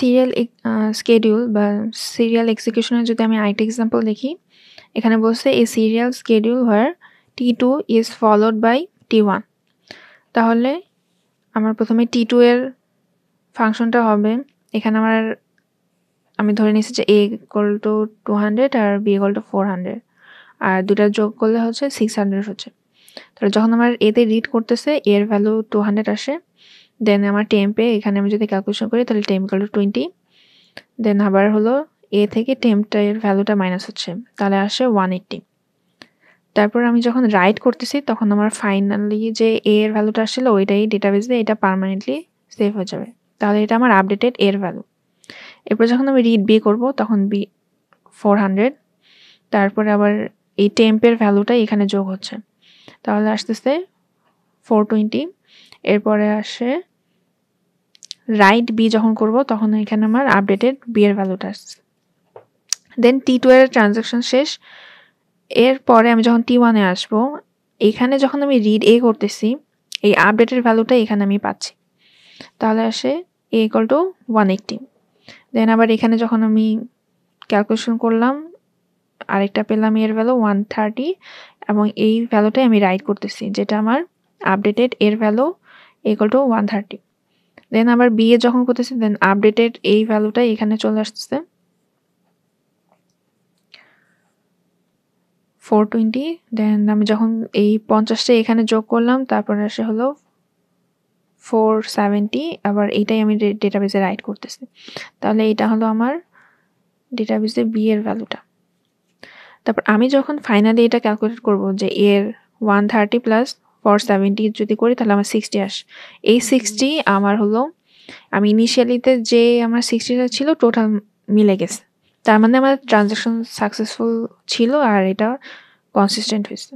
Serial schedule বা serial এক্সিকিউশনের যদি আমি আরেকটা এক্সাম্পল দেখি, এখানে বলছে a serial schedule where T2 is followed by T1. তাহলে আমার প্রথমে T2 এর ফাংশনটা হবে, এখানে আমি ধরে নিয়েছি যে a equal to 200 R b equal to 400, আর দুটা যোগ করলে হচ্ছে 600 হচ্ছে। তাহলে যখন আমার a তে রিড করতেছে a এর ভ্যালু 200 আসে, দেন আমার টেম্পে এখানে আমি যদি ক্যালকুলেশন করি তাহলে টেম্প ইকুয়াল টু 20, দেন আবার হলো a থেকে টেম্পটার ভ্যালুটা মাইনাস হচ্ছে, তাহলে আসে 180। তারপর আমি যখন রাইট করতেছি তখন আমার ফাইনালি যে a এর ভ্যালুটা আসছিল ওইটাই ডেটাবেসে এটা পার্মানেন্টলি সেভ হয়ে যাবে, তাহলে এটা আমার আপডেটেড a এর ভ্যালু। এরপর যখন আমি রিড b করব তখন b 400, তারপরে আবার এই টেম্পের ভ্যালুটা এখানে যোগ হচ্ছে, তাহলে আসতেছে 420। এরপরে আসে রাইট বি যখন করব তখন এখানে আমার আপডেটেড বি এর ভ্যালুটা আসছে। দেন T2 এর ট্রানজাকশন শেষ। এরপরে আমি যখন T1 এ আসবো, এখানে যখন আমি রিড এ করতেছি এই আপডেটের ভ্যালুটা এখানে আমি পাচ্ছি, তাহলে আসে a equal to 180। দেন আবার এখানে যখন আমি ক্যালকুলেশন করলাম আরেকটা পেলাম এর ভ্যালু 130, এবং এই ভ্যালুটাই আমি রাইট করতেছি যেটা আমার আপডেটেড এর ভ্যালু equal to 130। দেন আবার বি এ যখন করতেছি দেন আপডেটেড এই ভ্যালুটা এখানে চলে আসতেছে 420। দেন আমি যখন এই 50টা এখানে যোগ করলাম তারপরে আসে হলো 470, আবার এইটাই আমি ডেটাবেসে রাইট করতেছি, তাহলে এটা হলো আমার ডেটাবেসে বি এর ভ্যালুটা। তারপর আমি যখন ফাইনালি এটা ক্যালকুলেট করব যে এর 130 প্লাস 470 যদি করি তাহলে আমার 60 আসে। এই 60 আমার হলো আমি ইনিশিয়ালিতে যে আমার 60টা ছিল টোটাল মিলে গেছে, তার মানে আমার ট্রানজাকশন সাকসেসফুল ছিল আর এটা কনসিস্টেন্ট হয়েছে।